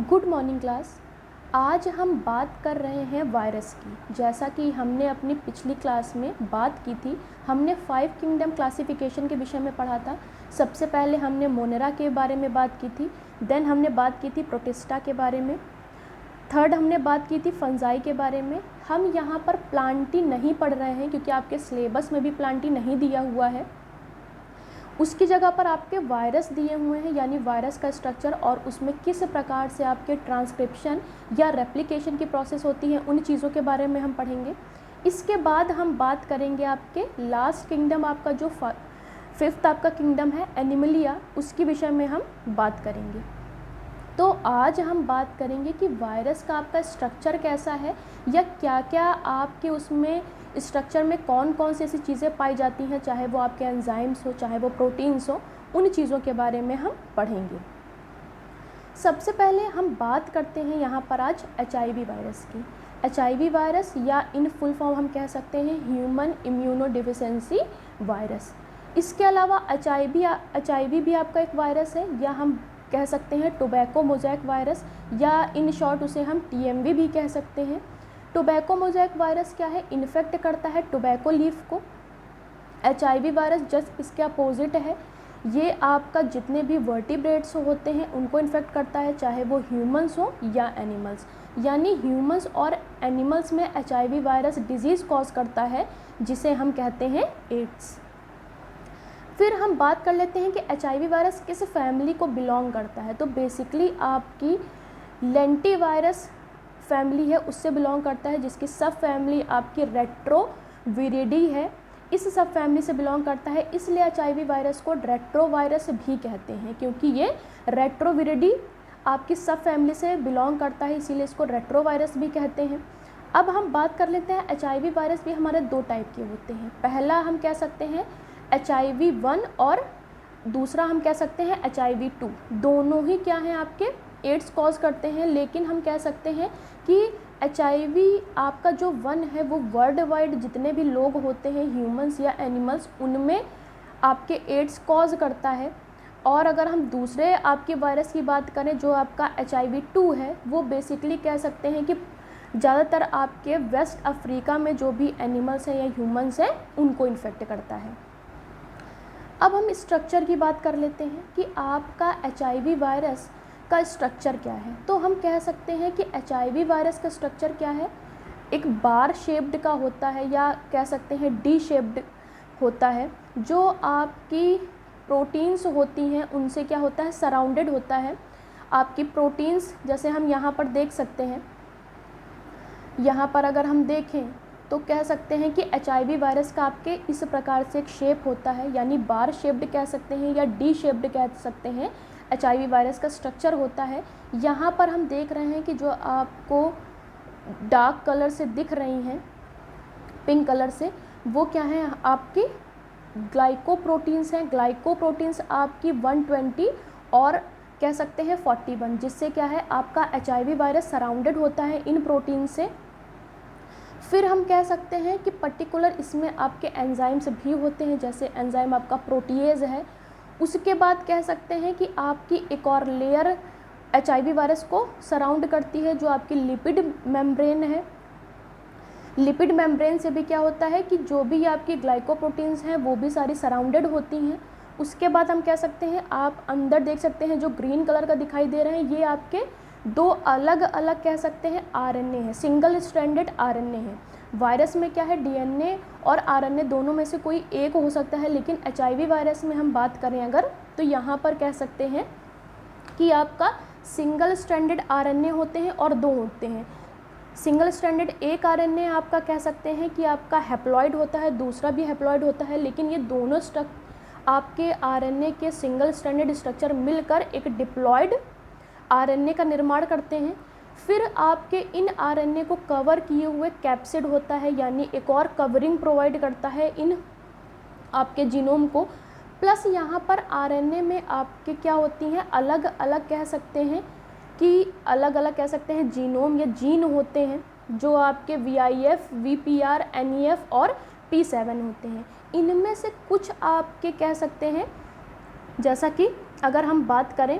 Good morning class. आज हम बात कर रहे हैं वायरस की। जैसा कि हमने अपनी पिछली क्लास में बात की थी, हमने 5 किंगडम क्लासिफिकेशन के विषय में पढ़ा था। सबसे पहले हमने मोनेरा के बारे में बात की थी, देन हमने बात की थी प्रोटिस्टा के बारे में, थर्ड हमने बात की थी फंजाई के बारे में। हम यहाँ पर प्लांटी नहीं पढ़ रहे हैं क्योंकि आपके सिलेबस में भी प्लांटी नहीं दिया हुआ है। उसकी जगह पर आपके वायरस दिए हुए हैं, यानी वायरस का स्ट्रक्चर और उसमें किस प्रकार से आपके ट्रांसक्रिप्शन या रेप्लिकेशन की प्रोसेस होती है, उन चीज़ों के बारे में हम पढ़ेंगे। इसके बाद हम बात करेंगे आपके लास्ट किंगडम, आपका जो 5th आपका किंगडम है एनिमलिया, उसके विषय में हम बात करेंगे। तो आज हम बात करेंगे कि वायरस का आपका स्ट्रक्चर कैसा है या क्या क्या आपके उसमें स्ट्रक्चर में कौन कौन सी ऐसी चीज़ें पाई जाती हैं, चाहे वो आपके एंजाइम्स हो चाहे वो प्रोटीन्स हो, उन चीज़ों के बारे में हम पढ़ेंगे। सबसे पहले हम बात करते हैं यहाँ पर आज HIV वायरस की। HIV वायरस या इन फुल फॉर्म हम कह सकते हैं ह्यूमन इम्यूनोडिफिशिएंसी वायरस। इसके अलावा HIV भी आपका एक वायरस है, या हम कह सकते हैं टोबैको मोज़ेक वायरस, या इन शॉर्ट उसे हम TMV भी कह सकते हैं। टोबैको मोज़ेक वायरस क्या है? इन्फेक्ट करता है टोबैको लीफ को। HIV वायरस जस्ट इसके अपोजिट है, ये आपका जितने भी वर्टिब्रेट्स होते हैं उनको इन्फेक्ट करता है, चाहे वो ह्यूमंस हो या एनिमल्स। यानी ह्यूमंस और एनिमल्स में HIV वायरस डिजीज़ कॉज करता है, जिसे हम कहते हैं एड्स। फिर हम बात कर लेते हैं कि HIV वायरस किस फैमिली को बिलोंग करता है। तो बेसिकली आपकी लेंटिवायरस फैमिली है, उससे बिलोंग करता है, जिसकी सब फैमिली आपकी रेट्रोविरिडी है, इस सब फैमिली से बिलोंग करता है। इसलिए HIV वायरस को रेट्रोवायरस भी कहते हैं, क्योंकि ये रेट्रोविरिडी आपकी सब फैमिली से बिलोंग करता है, इसीलिए इसको रेट्रोवायरस भी कहते हैं। अब हम बात कर लेते हैं HIV वायरस भी हमारे 2 टाइप के होते हैं। पहला हम कह सकते हैं HIV-1 और दूसरा हम कह सकते हैं HIV-2। दोनों ही क्या हैं, आपके एड्स कॉज करते हैं, लेकिन हम कह सकते हैं कि HIV आपका जो 1 है वो वर्ल्ड वाइड जितने भी लोग होते हैं ह्यूमंस या एनिमल्स, उनमें आपके एड्स कॉज करता है। और अगर हम दूसरे आपके वायरस की बात करें जो आपका HIV-2 है, वो बेसिकली कह सकते हैं कि ज़्यादातर आपके वेस्ट अफ्रीका में जो भी एनिमल्स हैं या ह्यूमंस हैं उनको इन्फेक्ट करता है। अब हम स्ट्रक्चर की बात कर लेते हैं कि आपका HIV वायरस का स्ट्रक्चर क्या है। तो हम कह सकते हैं कि HIV वायरस का स्ट्रक्चर क्या है, एक बार शेप्ड का होता है, या कह सकते हैं डी शेप्ड होता है। जो आपकी प्रोटीन्स होती हैं उनसे क्या होता है, सराउंडेड होता है। आपकी प्रोटीन्स जैसे हम यहाँ पर देख सकते हैं, यहाँ पर अगर हम देखें तो कह सकते हैं कि HIV वायरस का आपके इस प्रकार से एक शेप होता है, यानी बार शेप्ड कह सकते हैं या डी शेप्ड कह सकते हैं, HIV वायरस का स्ट्रक्चर होता है। यहाँ पर हम देख रहे हैं कि जो आपको डार्क कलर से दिख रही हैं, पिंक कलर से, वो क्या है, आपकी ग्लाइकोप्रोटीन्स हैं। ग्लाइकोप्रोटीन्स आपकी 120 और कह सकते हैं 41, जिससे क्या है आपका HIV वायरस सराउंडेड होता है इन प्रोटीन से। फिर हम कह सकते हैं कि पर्टिकुलर इसमें आपके एंजाइम्स भी होते हैं, जैसे एंजाइम आपका प्रोटीएज है। उसके बाद कह सकते हैं कि आपकी एक और लेयर HIV वायरस को सराउंड करती है, जो आपकी लिपिड मेम्ब्रेन है। लिपिड मेम्ब्रेन से भी क्या होता है कि जो भी आपकी ग्लाइकोप्रोटीन्स हैं वो भी सारी सराउंडेड होती हैं। उसके बाद हम कह सकते हैं, आप अंदर देख सकते हैं जो ग्रीन कलर का दिखाई दे रहे हैं, ये आपके 2 अलग अलग कह सकते हैं RNA है, सिंगल स्ट्रैंडेड RNA है। वायरस में क्या है, DNA और RNA दोनों में से कोई एक हो सकता है, लेकिन HIV वायरस में हम बात करें अगर, तो यहाँ पर कह सकते हैं कि आपका सिंगल स्ट्रैंडेड RNA होते हैं और 2 होते हैं। सिंगल स्ट्रैंडेड एक RNA आपका कह सकते हैं कि आपका हैप्लॉइड होता है, दूसरा भी हैप्लॉइड होता है, लेकिन ये दोनों आपके RNA के सिंगल स्ट्रैंडेड स्ट्रक्चर मिलकर एक डिप्लॉइड RNA का निर्माण करते हैं। फिर आपके इन RNA को कवर किए हुए कैप्सिड होता है, यानी एक और कवरिंग प्रोवाइड करता है इन आपके जीनोम को। प्लस यहाँ पर RNA में आपके क्या होती हैं, अलग अलग कह सकते हैं कि अलग अलग कह सकते हैं जीनोम या जीन होते हैं, जो आपके VIF, VPR, NEF और P7 होते हैं। इनमें से कुछ आपके कह सकते हैं, जैसा कि अगर हम बात करें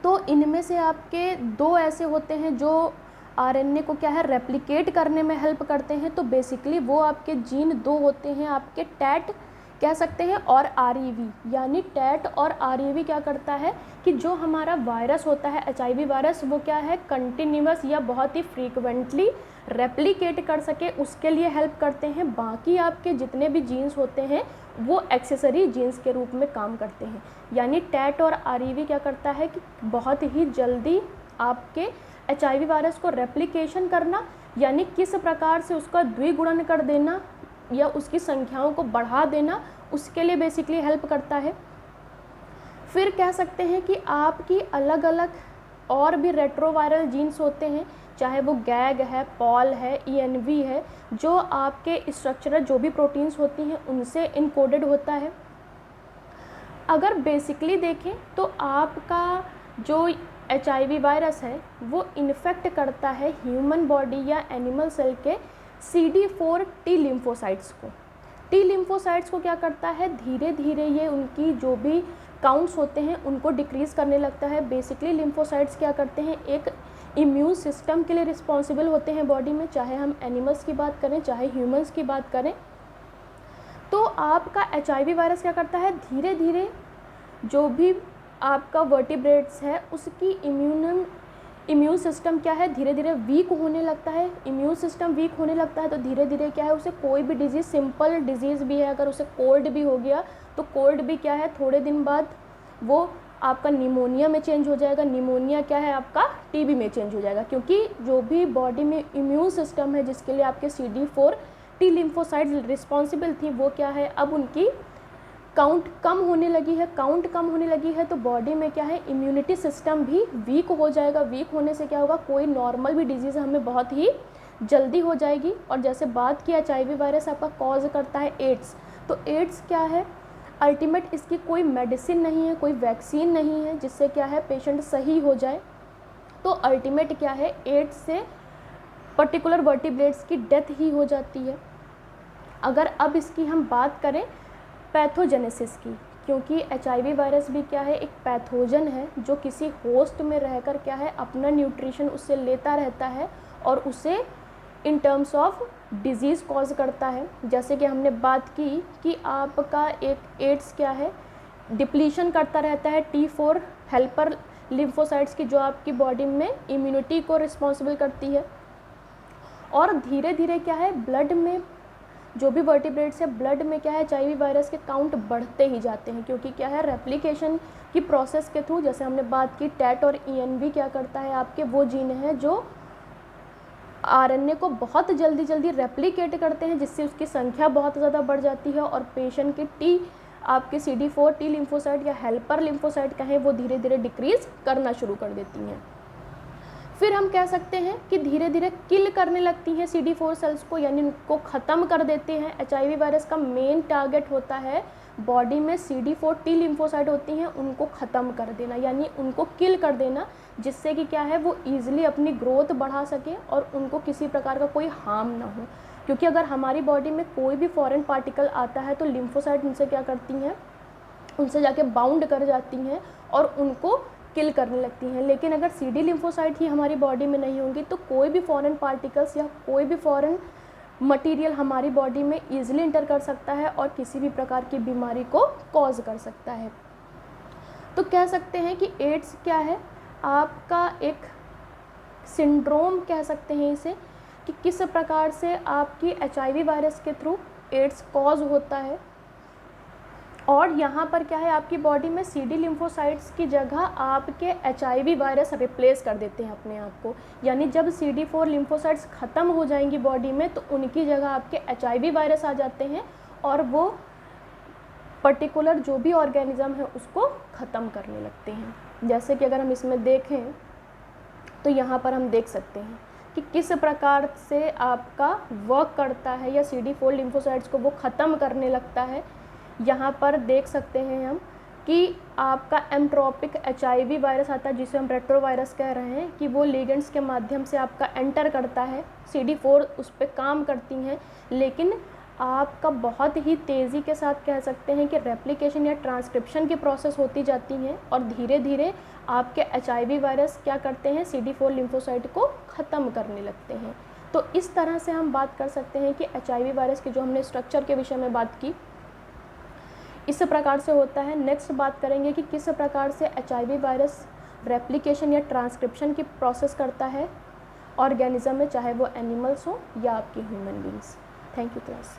तो इनमें से आपके 2 ऐसे होते हैं जो आरएनए को क्या है रेप्लिकेट करने में हेल्प करते हैं। तो बेसिकली वो आपके जीन 2 होते हैं, आपके टैट कह सकते हैं और आरईवी। यानी टैट और आरईवी क्या करता है कि जो हमारा वायरस होता है एचआईवी वायरस, वो क्या है कंटिन्यूअस या बहुत ही फ्रीक्वेंटली रेप्लिकेट कर सके, उसके लिए हेल्प करते हैं। बाकी आपके जितने भी जीन्स होते हैं वो एक्सेसरी जीन्स के रूप में काम करते हैं। यानी टैट और आरईवी क्या करता है कि बहुत ही जल्दी आपके एचआईवी वायरस को रेप्लिकेशन करना, यानी किस प्रकार से उसका द्विगुणन कर देना या उसकी संख्याओं को बढ़ा देना, उसके लिए बेसिकली हेल्प करता है। फिर कह सकते हैं कि आपकी अलग अलग और भी रेट्रोवायरल जीन्स होते हैं, चाहे वो गैग है, पॉल है, ईएनवी है, जो आपके स्ट्रक्चरल जो भी प्रोटीन्स होती हैं उनसे इनकोडेड होता है। अगर बेसिकली देखें तो आपका जो एचआईवी वायरस है वो इन्फेक्ट करता है ह्यूमन बॉडी या एनिमल सेल के CD4 टी लिम्फोसाइट्स को। टी लिम्फोसाइट्स को क्या करता है, धीरे धीरे ये उनकी जो भी काउंट्स होते हैं उनको डिक्रीज़ करने लगता है। बेसिकली लिम्फोसाइट्स क्या करते हैं, एक इम्यून सिस्टम के लिए रिस्पॉन्सिबल होते हैं बॉडी में, चाहे हम एनिमल्स की बात करें चाहे ह्यूमंस की बात करें। तो आपका एचआईवी वायरस क्या करता है, धीरे धीरे जो भी आपका वर्टिब्रेट्स है उसकी इम्यून सिस्टम क्या है धीरे धीरे वीक होने लगता है। इम्यून सिस्टम वीक होने लगता है तो धीरे धीरे क्या है उसे कोई भी डिजीज़, सिंपल डिजीज़ भी है, अगर उसे कोल्ड भी हो गया तो कोल्ड भी क्या है थोड़े दिन बाद वो आपका निमोनिया में चेंज हो जाएगा, निमोनिया क्या है आपका टीबी में चेंज हो जाएगा। क्योंकि जो भी बॉडी में इम्यून सिस्टम है जिसके लिए आपके CD4 टी लिम्फोसाइट्स रिस्पॉन्सिबल थी, वो क्या है अब उनकी काउंट कम होने लगी है। काउंट कम होने लगी है तो बॉडी में क्या है इम्यूनिटी सिस्टम भी वीक हो जाएगा। वीक होने से क्या होगा, कोई नॉर्मल भी डिजीज़ हमें बहुत ही जल्दी हो जाएगी। और जैसे बात की एचआईवी वायरस आपका कॉज करता है एड्स, तो एड्स क्या है अल्टीमेट, इसकी कोई मेडिसिन नहीं है, कोई वैक्सीन नहीं है जिससे क्या है पेशेंट सही हो जाए। तो अल्टीमेट क्या है एड्स से पर्टिकुलर वर्टिब्रेट्स की डेथ ही हो जाती है। अगर अब इसकी हम बात करें पैथोजेनेसिस की, क्योंकि एचआईवी वायरस भी क्या है एक पैथोजन है जो किसी होस्ट में रहकर क्या है अपना न्यूट्रिशन उससे लेता रहता है और उसे in terms of disease cause करता है। जैसे कि हमने बात की कि आपका एक एड्स क्या है डिप्लीशन करता रहता है T4 हेल्पर लिम्फोसाइट्स की, जो आपकी बॉडी में इम्यूनिटी को रिस्पॉन्सिबल करती है। और धीरे धीरे क्या है ब्लड में जो भी वर्टिब्रेट्स है ब्लड में क्या है एचआईवी वायरस के काउंट बढ़ते ही जाते हैं, क्योंकि क्या है रेप्लिकेशन की प्रोसेस के थ्रू, जैसे हमने बात की टैट और ईएनवी क्या करता है आपके वो जीन है जो आरएनए को बहुत जल्दी जल्दी रेप्लिकेट करते हैं, जिससे उसकी संख्या बहुत ज़्यादा बढ़ जाती है और पेशेंट की आपके CD4 टी लिम्फोसाइट या हेल्पर लिम्फोसाइट कहें वो धीरे धीरे डिक्रीज़ करना शुरू कर देती हैं। फिर हम कह सकते हैं कि धीरे धीरे किल करने लगती हैं CD4 सेल्स को, यानी उनको ख़त्म कर देते हैं। एचआईवी वायरस का मेन टारगेट होता है बॉडी में CD4 टी लिम्फोसाइट होती हैं उनको ख़त्म कर देना, यानी उनको किल कर देना, जिससे कि क्या है वो ईजिली अपनी ग्रोथ बढ़ा सके और उनको किसी प्रकार का कोई हार्म ना हो। क्योंकि अगर हमारी बॉडी में कोई भी फॉरेन पार्टिकल आता है तो लिम्फोसाइट उनसे क्या करती हैं, उनसे जाके बाउंड कर जाती हैं और उनको किल करने लगती हैं। लेकिन अगर CD लिम्फोसाइट ही हमारी बॉडी में नहीं होंगी तो कोई भी फॉरेन पार्टिकल्स या कोई भी फॉरेन मटेरियल हमारी बॉडी में ईजिली इंटर कर सकता है और किसी भी प्रकार की बीमारी को कॉज कर सकता है। तो कह सकते हैं कि एड्स क्या है आपका एक सिंड्रोम कह सकते हैं इसे, कि किस प्रकार से आपकी एचआईवी वायरस के थ्रू एड्स कॉज होता है। और यहाँ पर क्या है आपकी बॉडी में CD लिम्फोसाइट्स की जगह आपके एचआईवी वायरस रिप्लेस कर देते हैं अपने आप को। यानी जब CD4 लिम्फोसाइट्स ख़त्म हो जाएंगी बॉडी में तो उनकी जगह आपके एचआईवी वायरस आ जाते हैं और वो पर्टिकुलर जो भी ऑर्गेनिज़म है उसको ख़त्म करने लगते हैं। जैसे कि अगर हम इसमें देखें तो यहाँ पर हम देख सकते हैं कि किस प्रकार से आपका वर्क करता है या CD4 लिम्फोसाइट्स को वो ख़त्म करने लगता है। यहाँ पर देख सकते हैं हम कि आपका एम्ट्रोपिक एचआईवी वायरस आता है जिसे हम रेट्रोवायरस कह रहे हैं, कि वो लिगेंड्स के माध्यम से आपका एंटर करता है, CD4 उस पर काम करती हैं, लेकिन आपका बहुत ही तेज़ी के साथ कह सकते हैं कि रेप्लिकेशन या ट्रांसक्रिप्शन की प्रोसेस होती जाती हैं और धीरे धीरे आपके HIV वायरस क्या करते हैं, CD4 लिम्फोसाइट को ख़त्म करने लगते हैं। तो इस तरह से हम बात कर सकते हैं कि HIV वायरस की जो हमने स्ट्रक्चर के विषय में बात की, इस प्रकार से होता है। नेक्स्ट बात करेंगे कि किस प्रकार से HIV वायरस रेप्लिकेशन या ट्रांसक्रिप्शन की प्रोसेस करता है ऑर्गेनिज्म में, चाहे वो एनिमल्स हो या आपके human beings. Thank you class.